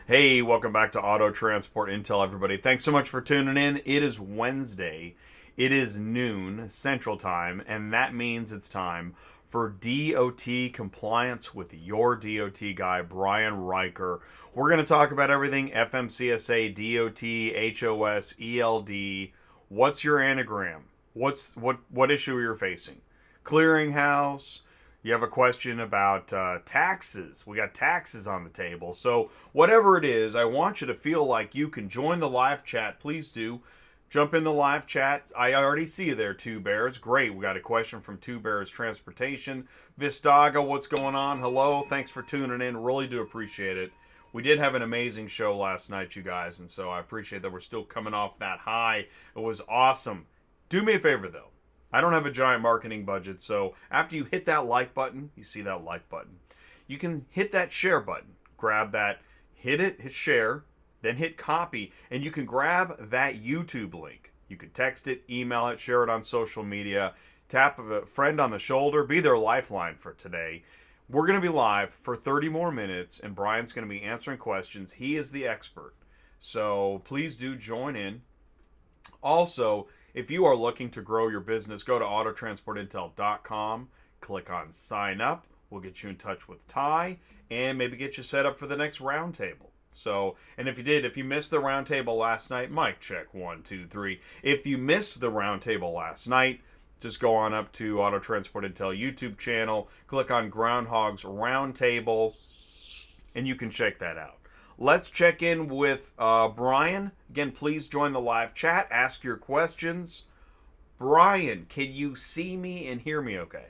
Hey, welcome back to Auto Transport Intel, everybody. Thanks so much for tuning in. It is Wednesday. It is noon Central Time, and that means it's time for DOT Compliance with your DOT guy, Brian Riker. We're going to talk about everything FMCSA, DOT, HOS, ELD. What's your anagram? What issue you're facing? Clearinghouse. You have a question about taxes. We got taxes on the table. So, whatever it is, I want you to feel like you can join the live chat. Please do. Jump in the live chat. I already see you there, Two Bears. Great. We got a question from Two Bears Transportation. Vistaga, what's going on? Hello. Thanks for tuning in. Really do appreciate it. We did have an amazing show last night, you guys, and so I appreciate that we're still coming off that high. It was awesome. Do me a favor, though. I don't have a giant marketing budget, so after you hit that like button, you see that like button, you can hit that share button. Grab that, hit it, hit share, then hit copy, and you can grab that YouTube link. You can text it, email it, share it on social media, tap a friend on the shoulder, be their lifeline for today. We're going to be live for 30 more minutes, and Brian's going to be answering questions. He is the expert, so please do join in. Also, if you are looking to grow your business, go to autotransportintel.com, click on sign up. We'll get you in touch with Ty and maybe get you set up for the next roundtable. So, and if you missed the roundtable last night, mic check 1, 2, 3. If you missed the roundtable last night, just go on up to Auto Transport Intel YouTube channel, click on Groundhog's Roundtable, and you can check that out. Let's check in with Brian. Again, please join the live chat. Ask your questions. Brian, can you see me and hear me okay?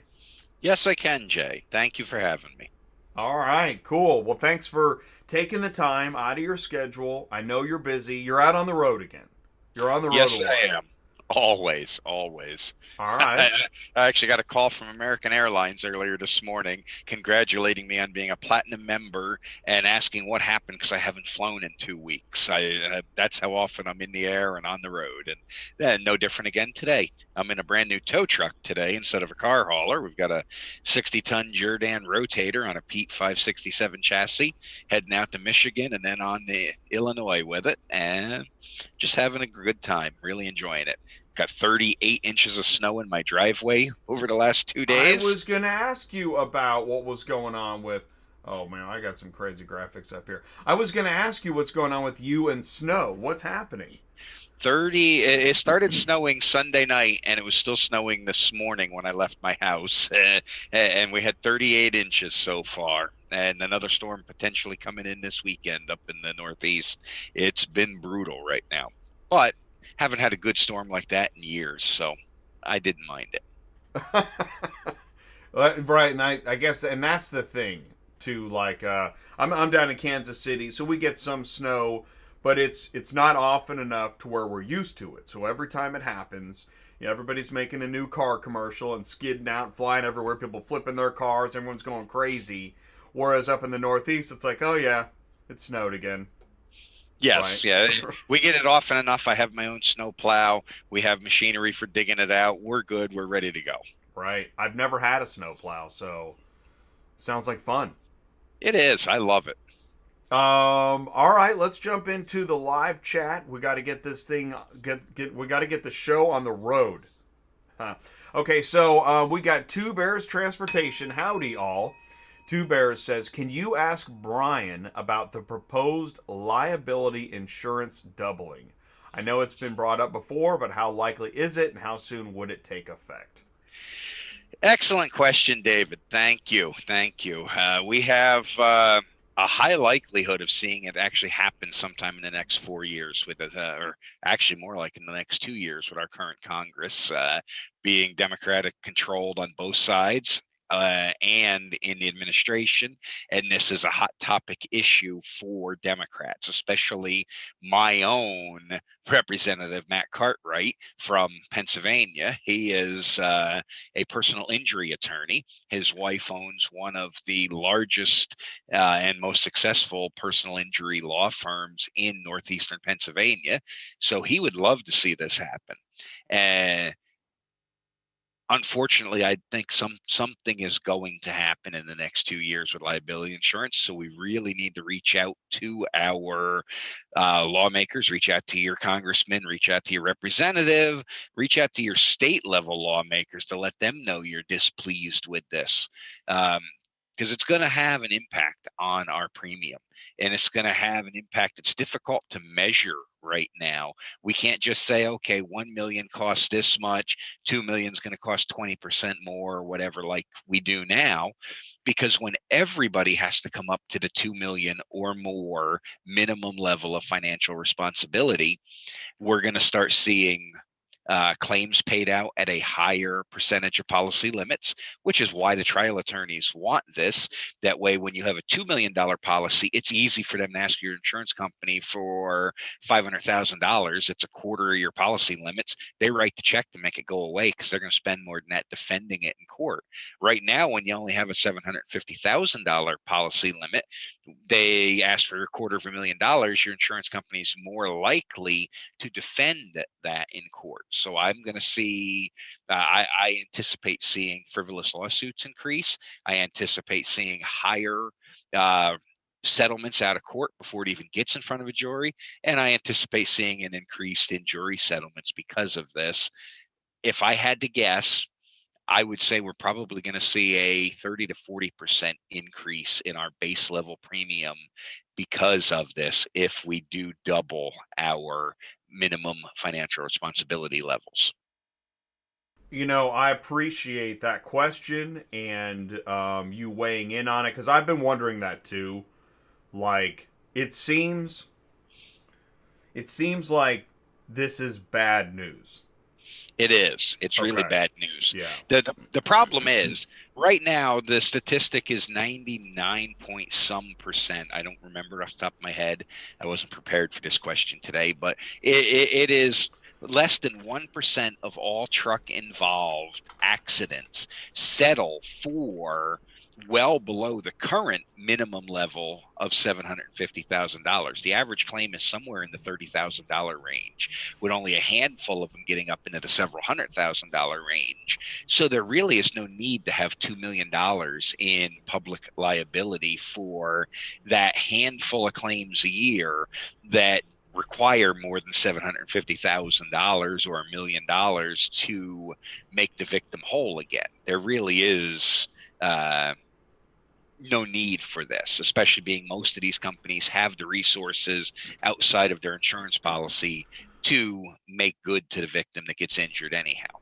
Yes, I can, Jay. Thank you for having me. All right, cool. Well, thanks for taking the time out of your schedule. I know you're busy. You're out on the road again. You're on the road a Yes, lot. I am. Always, always. All right. I actually got a call from American Airlines earlier this morning congratulating me on being a platinum member and asking what happened because I haven't flown in 2 weeks. That's how often I'm in the air and on the road. And no different again today. I'm in a brand new tow truck today instead of a car hauler. We've got a 60-ton Jordan rotator on a Pete 567 chassis heading out to Michigan and then on to Illinois with it. And just having a good time, really enjoying it. Got 38 inches of snow in my driveway over the last 2 I days. was going to ask you about what was going on with. Oh, man, I got some crazy graphics up here. I was going to ask you what's going on with you and snow. What's happening? 30, it started snowing Sunday night and it was still snowing this morning when I left my house. And we had 38 inches so far. And another storm potentially coming in this weekend up in the Northeast. It's been brutal right now. But haven't had a good storm like that in years, so I didn't mind it. Right, and I guess, and that's the thing too. Like, I'm down in Kansas City, so we get some snow, but it's not often enough to where we're used to it. So every time it happens, everybody's making a new car commercial and skidding out, and flying everywhere. People flipping their cars, everyone's going crazy. Whereas up in the Northeast, it's like, oh yeah, it snowed again. Yes, Right. yeah, we get it often enough. I have my own snow plow. We have machinery for digging it out. We're good. We're ready to go. Right. I've never had a snowplow, so sounds like fun. It is. I love it. All right, let's jump into the live chat. We got to get this thing get we got to get the show on the road. Huh. Okay, so we got Two Bears Transportation. Howdy, all. Two Bears says, "Can you ask Brian about the proposed liability insurance doubling? I know it's been brought up before, but how likely is it, and how soon would it take effect?" Excellent question, David. Thank you. Thank you. We have a high likelihood of seeing it actually happen sometime in the next 4 years with it, or actually more like in the next 2 years with our current Congress being Democratic controlled on both sides. And in the administration. And this is a hot topic issue for Democrats, especially my own representative, Matt Cartwright from Pennsylvania. He is a personal injury attorney. His wife owns one of the largest and most successful personal injury law firms in northeastern Pennsylvania. So he would love to see this happen. And unfortunately, I think something is going to happen in the next 2 years with liability insurance. So we really need to reach out to our lawmakers, reach out to your congressman, reach out to your representative, reach out to your state level lawmakers to let them know you're displeased with this. Because it's going to have an impact on our premium, and it's going to have an impact that's difficult to measure right now. We can't just say, okay, 1 million costs this much, 2 million is going to cost 20% more or whatever, like we do now, because when everybody has to come up to the 2 million or more minimum level of financial responsibility, we're going to start seeing claims paid out at a higher percentage of policy limits, which is why the trial attorneys want this. That way, when you have a $2 million policy, it's easy for them to ask your insurance company for $500,000. It's a quarter of your policy limits. They write the check to make it go away because they're going to spend more than that defending it in court. Right now, when you only have a $750,000 policy limit, they ask for $250,000. Your insurance company is more likely to defend that in court. So I'm going to see, I anticipate seeing frivolous lawsuits increase. I anticipate seeing higher settlements out of court before it even gets in front of a jury. And I anticipate seeing an increase in jury settlements because of this. If I had to guess, I would say we're probably going to see a 30 to 40% increase in our base level premium because of this if we do double our minimum financial responsibility levels. I appreciate that question and you weighing in on it, because I've been wondering that too. Like, it seems like this is bad news. It is. It's really Okay. bad news. Yeah. The problem is right now the statistic is 99 point some percent. I don't remember off the top of my head. I wasn't prepared for this question today, but it is less than 1% of all truck involved accidents settle for well below the current minimum level of $750,000. The average claim is somewhere in the $30,000 range, with only a handful of them getting up into the several $100,000 range. So there really is no need to have $2 million in public liability for that handful of claims a year that require more than $750,000 or $1 million to make the victim whole again. There really is no need for this, especially being most of these companies have the resources outside of their insurance policy to make good to the victim that gets injured anyhow.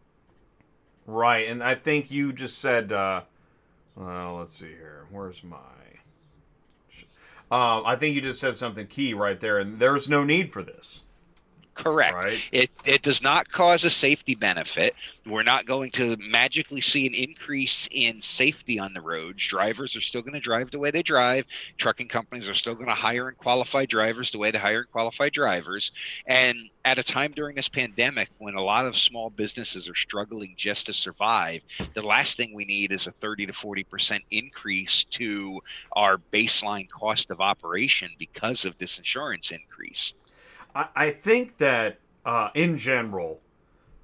Right, and I think you just said, well, let's see here. Where's my... I think you just said something key right there, and there's no need for this. Correct. Right. It does not cause a safety benefit. We're not going to magically see an increase in safety on the roads. Drivers are still going to drive the way they drive. Trucking companies are still going to hire and qualify drivers the way they hire and qualify drivers. And at a time during this pandemic when a lot of small businesses are struggling just to survive, the last thing we need is a 30 to 40% increase to our baseline cost of operation because of this insurance increase. I think that in general,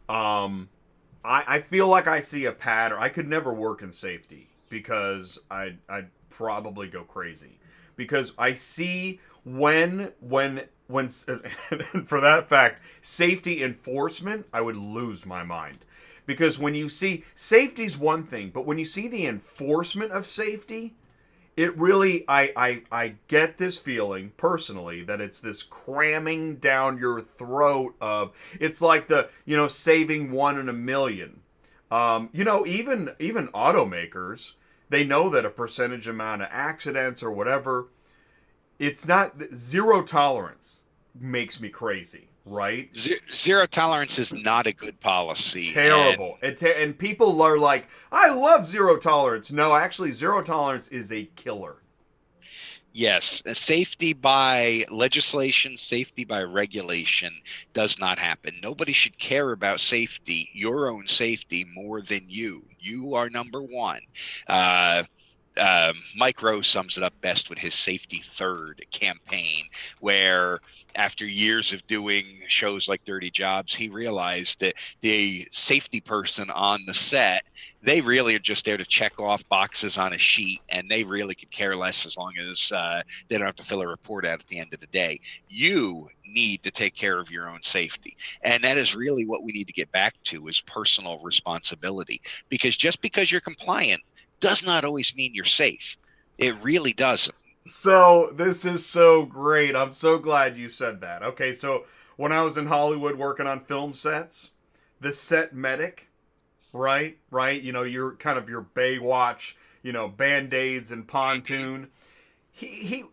I feel like I see a pattern. I could never work in safety because I'd probably go crazy, because I see when for that fact, safety enforcement, I would lose my mind. Because when you see safety's one thing, but when you see the enforcement of safety, it really, I get this feeling personally that it's this cramming down your throat of, it's like the, saving one in a million. Even automakers, they know that a percentage amount of accidents or whatever, it's not zero tolerance makes me crazy, right? Zero tolerance is not a good policy. Terrible. And people are like, I love zero tolerance. No, actually, zero tolerance is a killer. Yes, safety by legislation, safety by regulation does not happen. Nobody should care about safety, your own safety, more than you. You are number one. Mike Rowe sums it up best with his Safety Third campaign, where after years of doing shows like Dirty Jobs, he realized that the safety person on the set, they really are just there to check off boxes on a sheet, and they really could care less as long as they don't have to fill a report out at the end of the day. You need to take care of your own safety. And that is really what we need to get back to, is personal responsibility. Because just because you're compliant does not always mean you're safe. It really doesn't. So this is so great. I'm so glad you said that. Okay, so when I was in Hollywood working on film sets, the set medic, right? You know, you're kind of your Baywatch, you know, band-aids and pontoon. He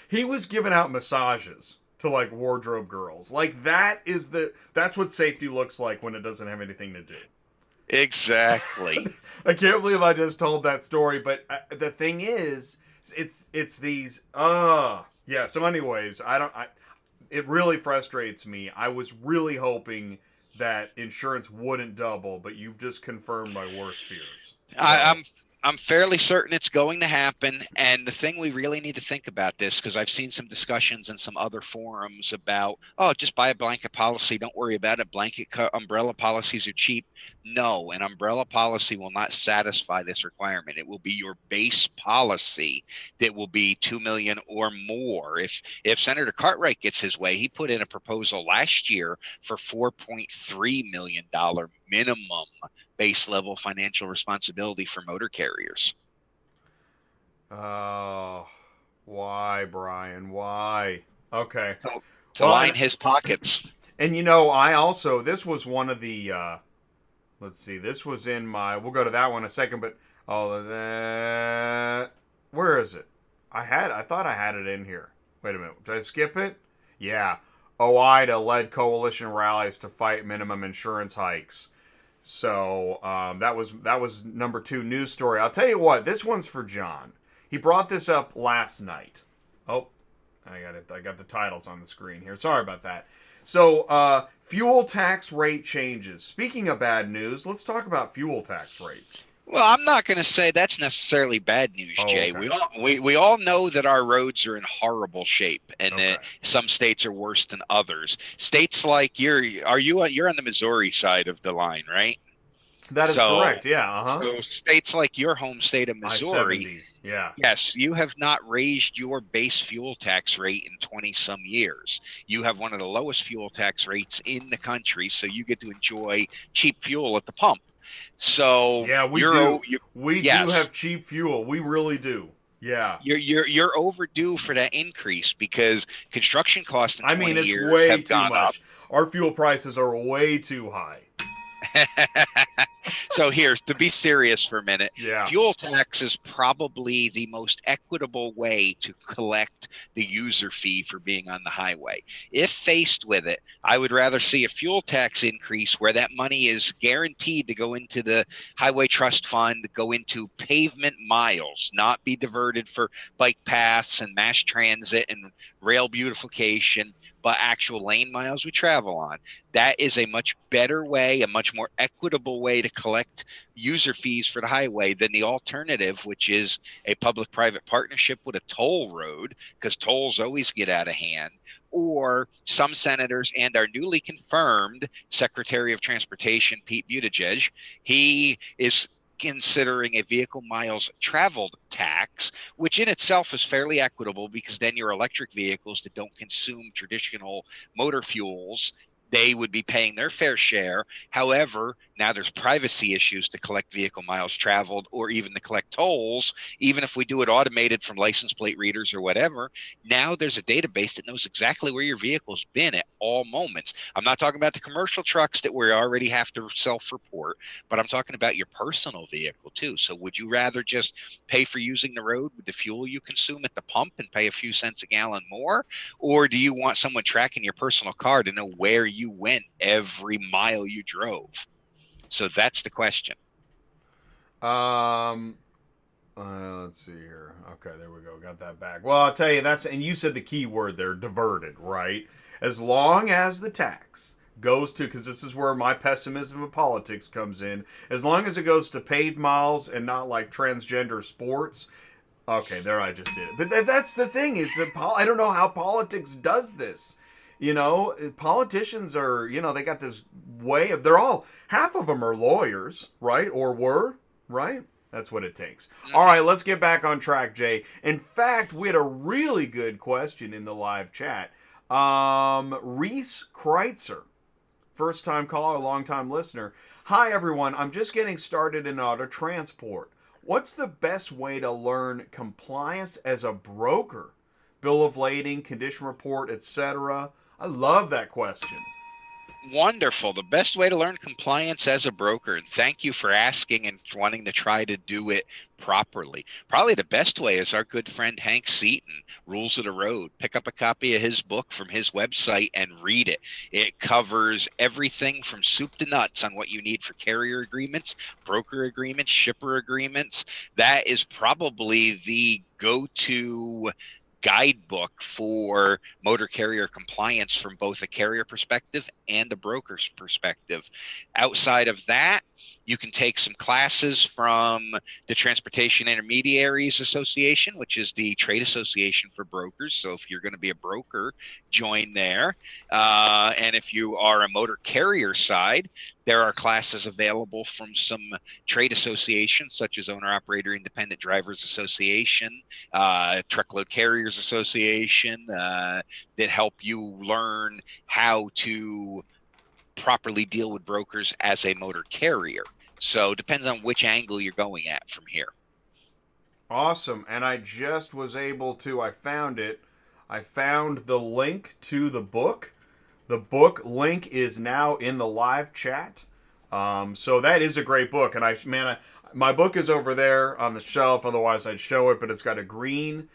he was giving out massages to like wardrobe girls. Like that's what safety looks like when it doesn't have anything to do. Exactly. I can't believe I just told that story, but the thing is, it's these yeah. So anyways, it really frustrates me. I was really hoping that insurance wouldn't double, but you've just confirmed my worst fears. So, I'm fairly certain it's going to happen. And the thing we really need to think about this, because I've seen some discussions in some other forums about, oh, just buy a blanket policy. Don't worry about it. Umbrella policies are cheap. No, an umbrella policy will not satisfy this requirement. It will be your base policy that will be $2 million or more. If Senator Cartwright gets his way, he put in a proposal last year for $4.3 million minimum base level financial responsibility for motor carriers. oh, why, Brian? Why? Okay. To line his pockets. And you know, I also, this was one of the let's see, this was in my, we'll go to that one in a second, but where is it? I thought I had it in here. Wait a minute, did I skip it? Yeah. OIDA led coalition rallies to fight minimum insurance hikes. So that was number 2 news story. I'll tell you what, this one's for John. He brought this up last night. Oh, I got it. I got the titles on the screen here. Sorry about that. So fuel tax rate changes. Speaking of bad news, let's talk about fuel tax rates. Well, I'm not going to say that's necessarily bad news, Jay. Okay. We all know that our roads are in horrible shape, and that some states are worse than others. States like you're on the Missouri side of the line, right? That is correct. Yeah. So states like your home state of Missouri, I-70. Yeah. Yes, you have not raised your base fuel tax rate in 20 some years. You have one of the lowest fuel tax rates in the country, so you get to enjoy cheap fuel at the pump. So yeah, we do. We do have cheap fuel. We really do. Yeah. You're overdue for that increase, because construction costs in 20 it's years way have too gone much. up. Our fuel prices are way too high. So here's, to be serious for a minute, yeah. Fuel tax is probably the most equitable way to collect the user fee for being on the highway. If faced with it, I would rather see a fuel tax increase where that money is guaranteed to go into the highway trust fund, go into pavement miles, not be diverted for bike paths and mass transit and rail beautification, but actual lane miles we travel on. That is a much better way, a much more equitable way to collect user fees for the highway than the alternative, which is a public-private partnership with a toll road, because tolls always get out of hand. Or some senators and our newly confirmed Secretary of Transportation, Pete Buttigieg, he is considering a vehicle miles traveled tax, which in itself is fairly equitable, because then your electric vehicles that don't consume traditional motor fuels, they would be paying their fair share. However, now there's privacy issues to collect vehicle miles traveled, or even to collect tolls. Even if we do it automated from license plate readers or whatever, now there's a database that knows exactly where your vehicle's been at all moments. I'm not talking about the commercial trucks that we already have to self-report, but I'm talking about your personal vehicle too. So would you rather just pay for using the road with the fuel you consume at the pump and pay a few cents a gallon more? Or do you want someone tracking your personal car to know where you went every mile you drove? So that's the question. Let's see here. Okay, there we go. Got that back. Well, I'll tell you, and you said the key word there, diverted, right? As long as the tax goes to, because this is where my pessimism of politics comes in, as long as it goes to paid miles and not like transgender sports. Okay, there, I just did it. But that's the thing, is that I don't know how politics does this. Politicians are, they got this way of, they're all, half of them are lawyers, right? Or were, right? That's what it takes. All right, let's get back on track, Jay. In fact, we had a really good question in the live chat. Reese Kreitzer, first time caller, long time listener. Hi, everyone. I'm just getting started in auto transport. What's the best way to learn compliance as a broker? Bill of lading, condition report, etc. I love that question. Wonderful. The best way to learn compliance as a broker, and thank you for asking and wanting to try to do it properly. Probably the best way is our good friend Hank Seaton, Rules of the Road. Pick up a copy of his book from his website and read it. It covers everything from soup to nuts on what you need for carrier agreements, broker agreements, shipper agreements. That is probably the go-to guidebook for motor carrier compliance from both a carrier perspective and a broker's perspective. Outside of that, you can take some classes from the Transportation Intermediaries Association, which is the trade association for brokers. So if you're going to be a broker, join there. And if you are a motor carrier side, there are classes available from some trade associations such as Owner Operator Independent Drivers Association, Truckload Carriers Association, that help you learn how to properly deal with brokers as a motor carrier. So it depends on which angle you're going at from here. Awesome. And I just was able to, I found it. I found the link to the book. The book link is now in the live chat. So that is a great book. And my book is over there on the shelf. Otherwise I'd show it, but it's got a green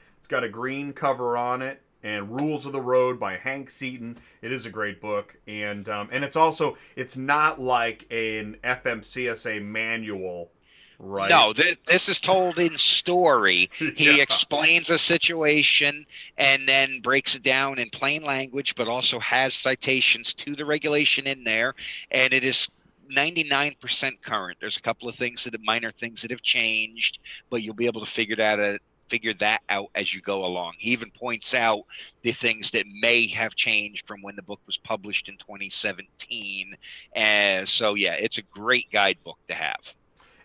cover on it. And Rules of the Road by Hank Seaton. It is a great book, and it's not like an FMCSA manual, right? No, this is told in story. He explains a situation and then breaks it down in plain language, but also has citations to the regulation in there, and it is 99% current. There's a couple of minor things that have changed, but you'll be able to figure that out as you go along. He even points out the things that may have changed from when the book was published in 2017. And so, yeah, it's a great guidebook to have.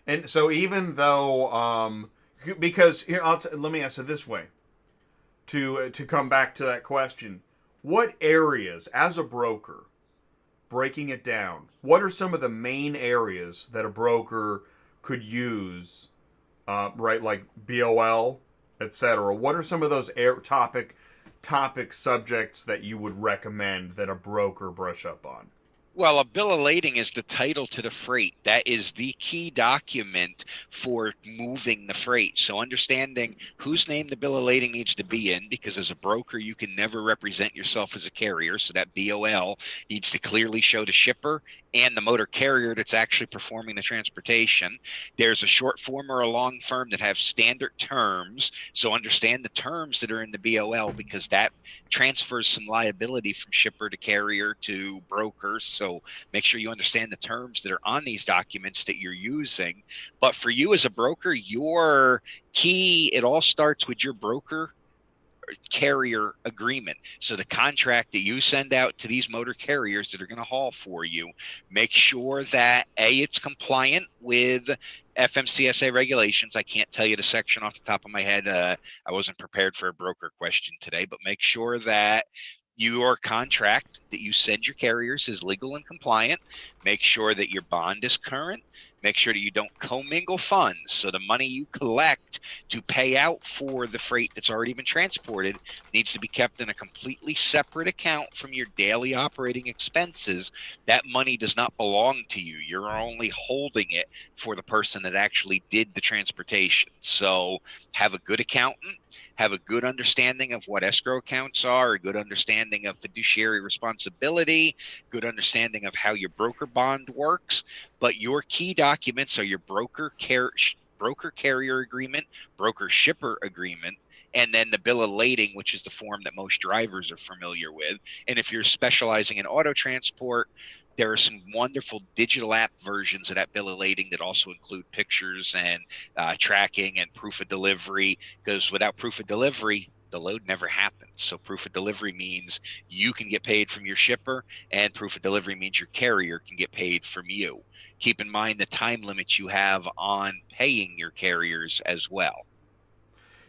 And so even though, because here, let me ask it this way, to come back to that question, what areas, as a broker, breaking it down, what are some of the main areas that a broker could use, right, like BOL, etc.? What are some of those topic subjects that you would recommend that a broker brush up on? Well, a bill of lading is the title to the freight. That is the key document for moving the freight. So understanding whose name the bill of lading needs to be in, because as a broker, you can never represent yourself as a carrier. So that BOL needs to clearly show the shipper and the motor carrier that's actually performing the transportation. There's a short form or a long form that have standard terms. So understand the terms that are in the BOL, because that transfers some liability from shipper to carrier to broker. So make sure you understand the terms that are on these documents that you're using. But for you as a broker, your key, it all starts with your broker carrier agreement. So the contract that you send out to these motor carriers that are going to haul for you, make sure that it's compliant with FMCSA regulations. I can't tell you the section off the top of my head. I wasn't prepared for a broker question today, but make sure that your contract that you send your carriers is legal and compliant. Make sure that your bond is current. Make sure that you don't commingle funds. So the money you collect to pay out for the freight that's already been transported needs to be kept in a completely separate account from your daily operating expenses. That money does not belong to you. You're only holding it for the person that actually did the transportation. So have a good accountant, have a good understanding of what escrow accounts are, a good understanding of fiduciary responsibility, good understanding of how your broker bond works. But your key documents are your broker broker carrier agreement, broker shipper agreement, and then the bill of lading, which is the form that most drivers are familiar with. And if you're specializing in auto transport, there are some wonderful digital app versions of that bill of lading that also include pictures and tracking and proof of delivery, because without proof of delivery, the load never happens. So proof of delivery means you can get paid from your shipper, and proof of delivery means your carrier can get paid from you. Keep in mind the time limits you have on paying your carriers as well.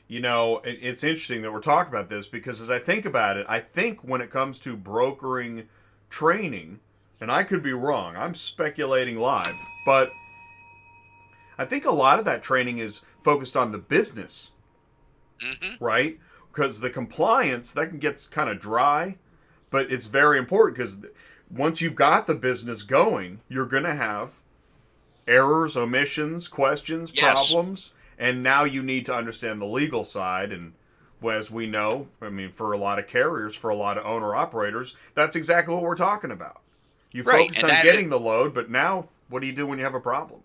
You know, it's interesting that we're talking about this, because as I think about it, I think when it comes to brokering training, and I could be wrong, I'm speculating live, but I think a lot of that training is focused on the business, right? Because the compliance, that can get kind of dry, but it's very important, because once you've got the business going, you're going to have errors, omissions, questions, problems, and now you need to understand the legal side. And as we know, I mean, for a lot of carriers, for a lot of owner-operators, that's exactly what we're talking about. You focused on getting the load, but now what do you do when you have a problem?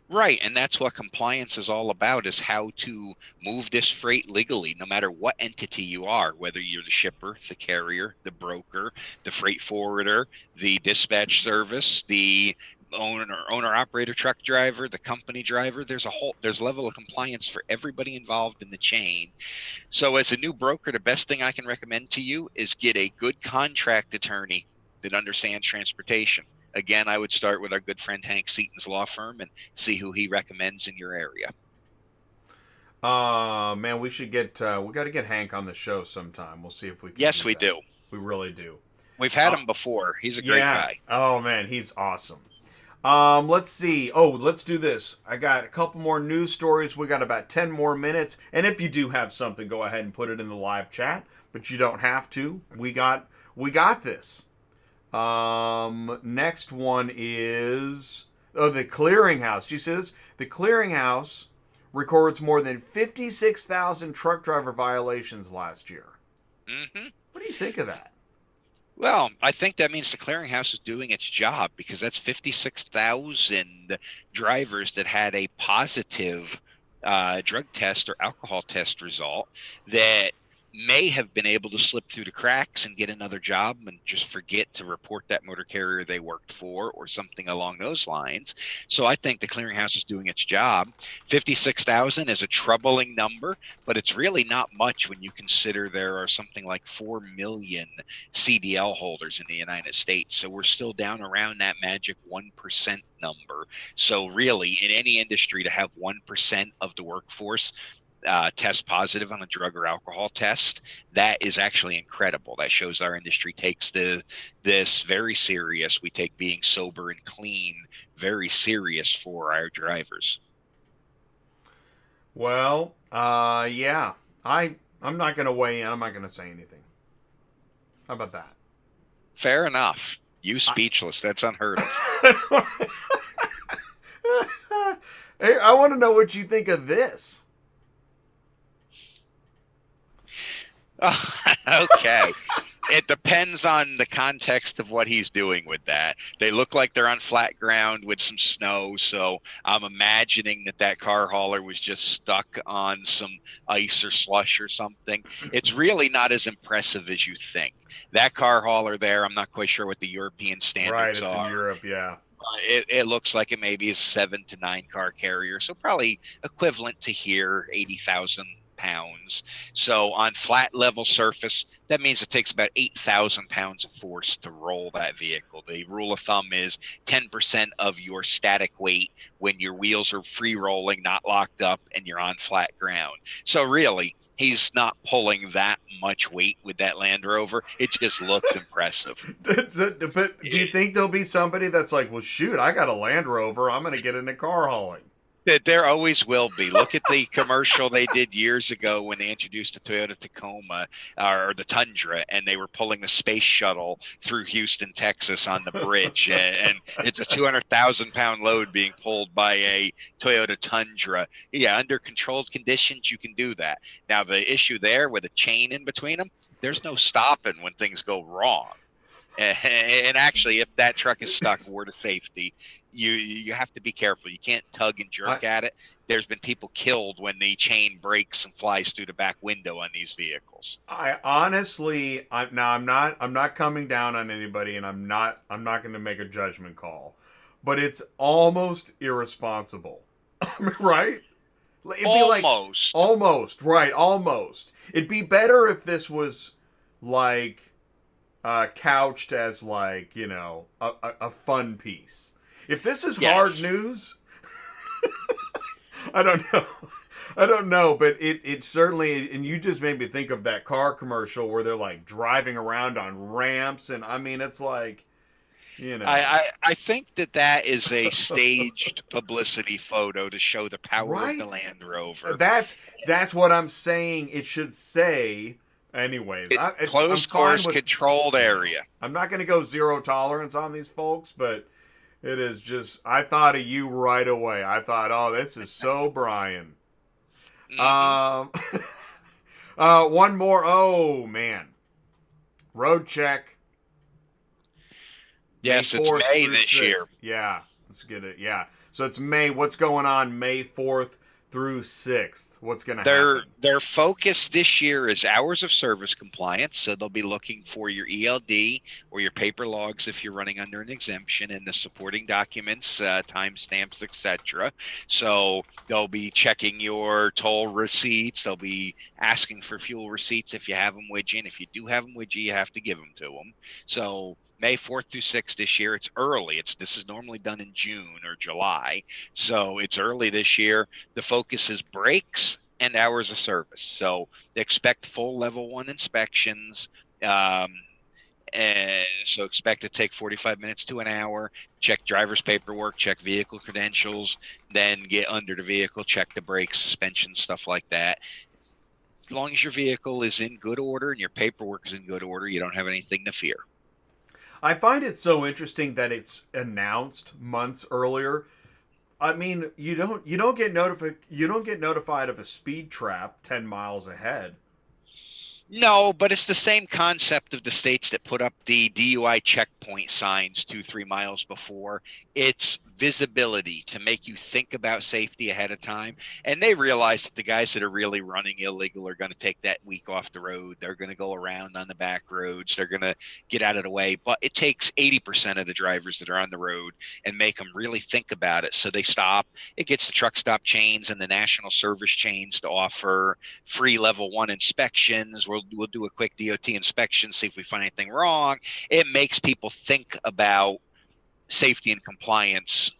Right, and that's what compliance is all about, is how to move this freight legally, no matter what entity you are, whether you're the shipper, the carrier, the broker, the freight forwarder, the dispatch service, the owner operator truck driver, the company driver. There's a level of compliance for everybody involved in the chain. So as a new broker, the best thing I can recommend to you is get a good contract attorney that understands transportation. Again, I would start with our good friend Hank Seaton's law firm and see who he recommends in your area. Man, we got to get Hank on the show sometime. We'll see if we can. Yes, we do. We really do. We've had him before. He's a great guy. Oh man, he's awesome. Let's see. Oh, let's do this. I got a couple more news stories. We got about 10 more minutes. And if you do have something, go ahead and put it in the live chat, but you don't have to. We got this. Next one is the Clearinghouse. She says the Clearinghouse records more than 56,000 truck driver violations last year. What do you think of that? Well, I think that means the Clearinghouse is doing its job, because that's 56,000 drivers that had a positive drug test or alcohol test result that may have been able to slip through the cracks and get another job and just forget to report that motor carrier they worked for or something along those lines. So I think the Clearinghouse is doing its job. 56,000 is a troubling number, but it's really not much when you consider there are something like 4 million CDL holders in the United States. So we're still down around that magic 1% number. So really, in any industry, to have 1% of the workforce test positive on a drug or alcohol test, that is actually incredible. That shows our industry takes this very serious. We take being sober and clean very serious for our drivers. Well, yeah, I'm not going to weigh in. I'm not going to say anything. How about that? Fair enough. You speechless. That's unheard of. Hey, I want to know what you think of this. Okay. It depends on the context of what he's doing with that. They look like they're on flat ground with some snow, so I'm imagining that car hauler was just stuck on some ice or slush or something. It's really not as impressive as you think. That car hauler there, I'm not quite sure what the European standards are. Right, it's in Europe, yeah. It looks like it maybe is 7 to 9 car carrier, so probably equivalent to here, 80,000 pounds. So on flat level surface, that means it takes about 8,000 pounds of force to roll that vehicle. The rule of thumb is 10% of your static weight when your wheels are free rolling, not locked up, and you're on flat ground. So really, he's not pulling that much weight with that Land Rover. It just looks impressive. But do you think there'll be somebody that's like, well, shoot, I got a Land Rover, I'm going to get into car hauling? There always will be. Look at the commercial they did years ago when they introduced the Toyota Tacoma or the Tundra, and they were pulling the space shuttle through Houston, Texas on the bridge. And it's a 200,000-pound load being pulled by a Toyota Tundra. Yeah, under controlled conditions, you can do that. Now, the issue there with a chain in between them, there's no stopping when things go wrong. And actually, if that truck is stuck, word of safety, you have to be careful. You can't tug and jerk at it. There's been people killed when the chain breaks and flies through the back window on these vehicles. I honestly, I'm not coming down on anybody, and I'm not going to make a judgment call, but it's almost irresponsible, right? It'd be almost right, almost. It'd be better if this was like couched as like a fun piece. If this is hard news, I don't know. I don't know, but it certainly, and you just made me think of that car commercial where they're like driving around on ramps, and I mean, it's like, I think that is a staged publicity photo to show the power of the Land Rover. That's what I'm saying. It should say, anyways. Closed course, controlled area. I'm not going to go zero tolerance on these folks, but it is just, I thought of you right away. I thought, oh, this is so Brian. One more. Oh man, Roadcheck. Yes, it's May this year. Yeah, let's get it. Yeah, so it's May. What's going on May 4th through 6th? What's going to happen? Their focus this year is hours of service compliance. So they'll be looking for your ELD or your paper logs if you're running under an exemption, and the supporting documents, timestamps, etc. So they'll be checking your toll receipts. They'll be asking for fuel receipts if you have them with you. And if you do have them with you, you have to give them to them. So May 4th through 6th this year. It's early. This is normally done in June or July. So it's early this year. The focus is brakes and hours of service. So expect full level 1 inspections. And so expect to take 45 minutes to an hour, check driver's paperwork, check vehicle credentials, then get under the vehicle, check the brakes, suspension, stuff like that. As long as your vehicle is in good order and your paperwork is in good order, you don't have anything to fear. I find it so interesting that it's announced months earlier. I mean, you don't get notified of a speed trap 10 miles ahead. No, but it's the same concept of the states that put up the DUI checkpoint signs 2-3 miles before. It's visibility to make you think about safety ahead of time. And they realize that the guys that are really running illegal are going to take that week off the road. They're going to go around on the back roads. They're going to get out of the way. But it takes 80% of the drivers that are on the road and make them really think about it. So they stop. It gets the truck stop chains and the national service chains to offer free level 1 inspections. We'll do a quick DOT inspection, see if we find anything wrong. It makes people think about safety and compliance.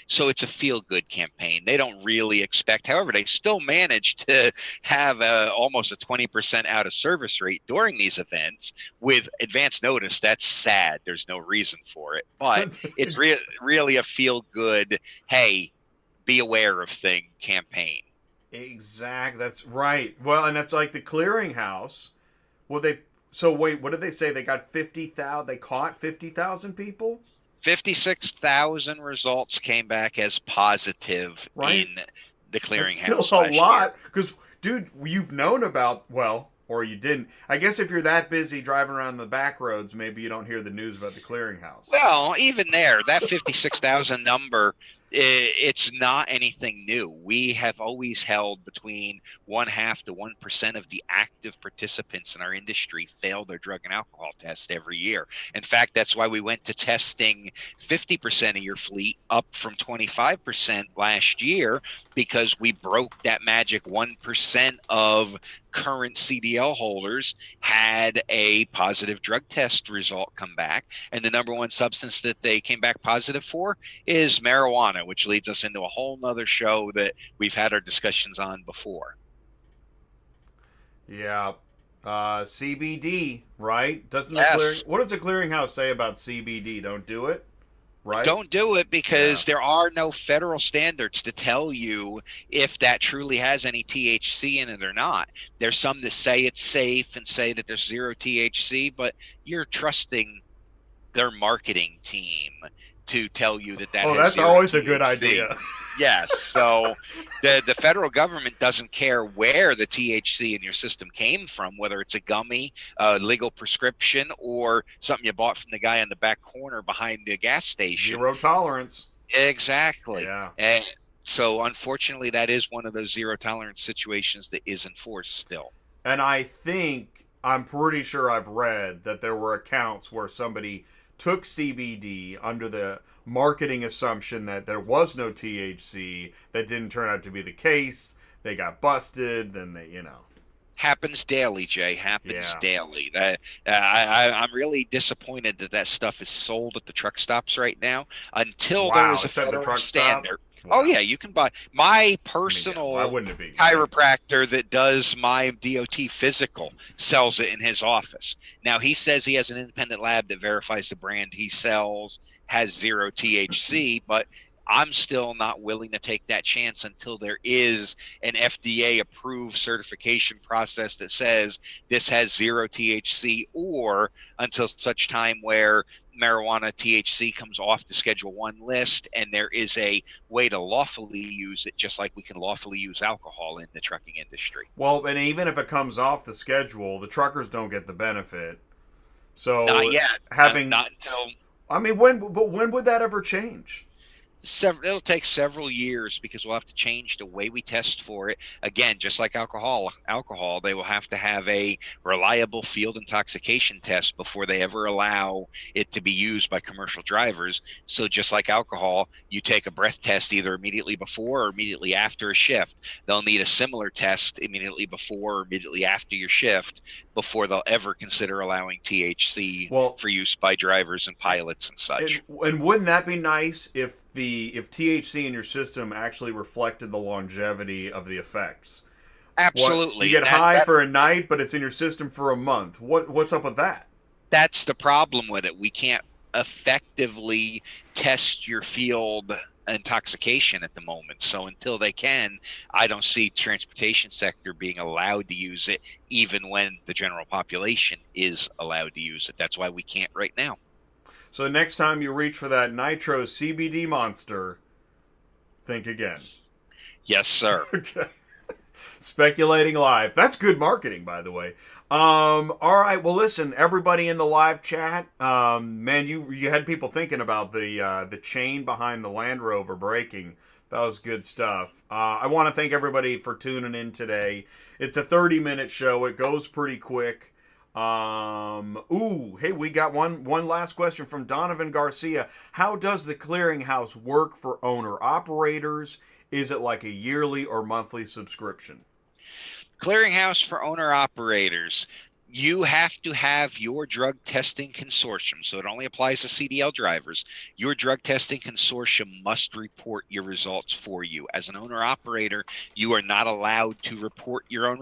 So it's a feel-good campaign. They don't really expect, however, they still manage to have almost a 20% out of service rate during these events with advance notice. That's sad. There's no reason for it, but it's really a feel-good, hey, be aware of thing campaign. Exactly. That's right. Well, and that's like the Clearinghouse. Well, wait, what did they say? They got 50,000. They caught 50,000 people. 56,000 results came back as positive in the Clearinghouse. That's still a lot, because, dude, you've known about, well, or you didn't. I guess if you're that busy driving around the back roads, maybe you don't hear the news about the Clearinghouse. Well, even there, that 56,000 number, it's not anything new. We have always held between 0.5% to 1% of the active participants in our industry fail their drug and alcohol test every year. In fact, that's why we went to testing 50% of your fleet up from 25% last year, because we broke that magic 1% of current CDL holders had a positive drug test result come back. And the number one substance that they came back positive for is marijuana, which leads us into a whole nother show that we've had our discussions on before. Yeah. CBD, right? What does the Clearinghouse say about CBD? Don't do it? Right? Don't do it, because there are no federal standards to tell you if that truly has any THC in it or not. There's some that say it's safe and say that there's 0 THC, but you're trusting their marketing team to tell you that that's always a good idea. Yes. So the federal government doesn't care where the THC in your system came from, whether it's a gummy, a legal prescription, or something you bought from the guy in the back corner behind the gas station. Zero tolerance. Exactly. Yeah. And so unfortunately, that is one of those zero tolerance situations that is enforced still. And I'm pretty sure I've read that there were accounts where somebody took CBD under the marketing assumption that there was no THC. That didn't turn out to be the case. They got busted. Then Happens daily, Jay. Happens Yeah. daily. I'm really disappointed that stuff is sold at the truck stops right now. Until there Wow, is a it's at the federal truck stop? standard. Wow. Oh yeah, you can buy. My I mean, personal why wouldn't it be? chiropractor that does my DOT physical sells it in his office. Now he says he has an independent lab that verifies the brand he sells has zero THC, but I'm still not willing to take that chance until there is an FDA approved certification process that says this has zero THC, or until such time where marijuana THC comes off the Schedule 1 list and there is a way to lawfully use it, just like we can lawfully use alcohol in the trucking industry. Well, and even if it comes off the schedule, the truckers don't get the benefit. So Not yet. Not until. I mean, when would that ever change? It'll take several years because we'll have to change the way we test for it. Again, just like alcohol, they will have to have a reliable field intoxication test before they ever allow it to be used by commercial drivers. So just like alcohol, you take a breath test either immediately before or immediately after a shift. They'll need a similar test immediately before or immediately after your shift before they'll ever consider allowing THC for use by drivers and pilots and such. And wouldn't that be nice if THC in your system actually reflected the longevity of the effects? Absolutely. You get high for a night, but it's in your system for a month. What's up with that? That's the problem with it. We can't effectively test your field intoxication at the moment. So until they can, I don't see transportation sector being allowed to use it, even when the general population is allowed to use it. That's why we can't right now. So the next time you reach for that nitro CBD monster, think again. Yes, sir. Okay. Speculating live. That's good marketing, by the way. All right. Well, listen, everybody in the live chat. Man, you had people thinking about the chain behind the Land Rover braking. That was good stuff. I want to thank everybody for tuning in today. It's a 30-minute show. It goes pretty quick. Hey, we got one last question from Donovan Garcia. How does the clearinghouse work for owner operators? Is it like a yearly or monthly subscription? Clearinghouse for owner operators. You have to have your drug testing consortium, so it only applies to CDL drivers. Your drug testing consortium must report your results for you. As an owner-operator, you are not allowed to report, your own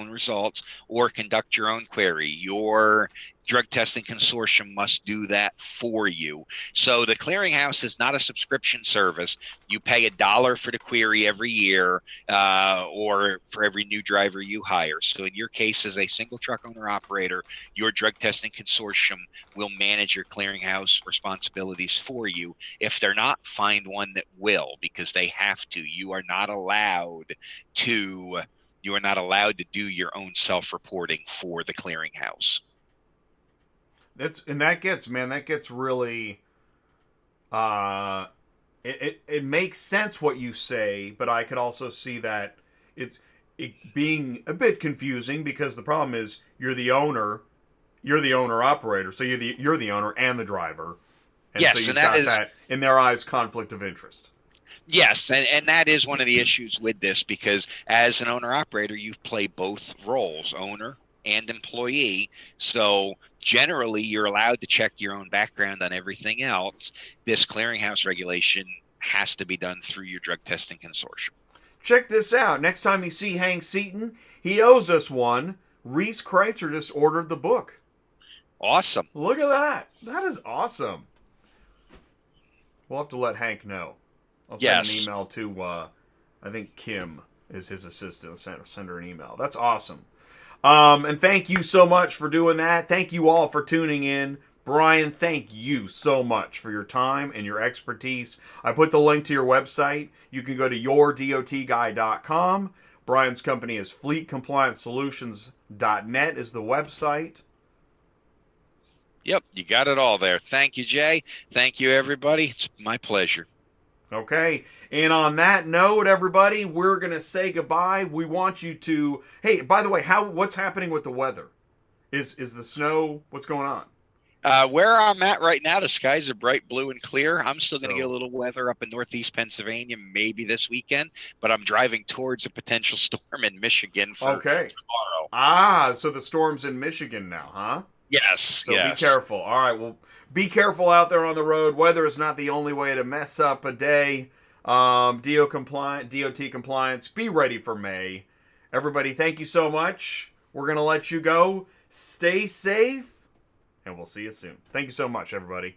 results, or conduct your own query. Your drug testing consortium must do that for you. So the clearinghouse is not a subscription service. You pay $1 for the query every year, or for every new driver you hire. So in your case, as a single truck owner operator, your drug testing consortium will manage your clearinghouse responsibilities for you. If they're not, find one that will, because they have to. You are not allowed to do your own self-reporting for the clearinghouse. That gets really it makes sense what you say, but I could also see that it being a bit confusing, because the problem is you're the owner operator, so you're the owner and the driver. And yes, so you've and got that in their eyes conflict of interest. Yes, and that is one of the issues with this, because as an owner operator, you play both roles, owner and employee. So generally, you're allowed to check your own background on everything else. This clearinghouse regulation has to be done through your drug testing consortium. Check this out. Next time you see Hank Seaton, he owes us one. Reese Chrysler just ordered the book. Awesome. Look at that. That is awesome. We'll have to let Hank know. I'll send an email to, I think Kim is his assistant. Send her an email. That's awesome. And thank you so much for doing that. Thank you all for tuning in. Brian, thank you so much for your time and your expertise. I put the link to your website. You can go to YourDOTGuy.com. Brian's company is FleetComplianceSolutions.net is the website. Yep, you got it all there. Thank you, Jay. Thank you, everybody. It's my pleasure. Okay, and on that note, everybody, we're going to say goodbye. We want you to... Hey, by the way, what's happening with the weather? Is the snow... What's going on? Where I'm at right now, the skies are bright blue and clear. I'm still going to get a little weather up in northeast Pennsylvania, maybe this weekend, but I'm driving towards a potential storm in Michigan for tomorrow. Ah, so the storm's in Michigan now, huh? Yes, so yes. Be careful. All right, well, be careful out there on the road. Weather is not the only way to mess up a day. DOT compliance, be ready for May. Everybody, thank you so much. We're going to let you go. Stay safe. And we'll see you soon. Thank you so much, everybody.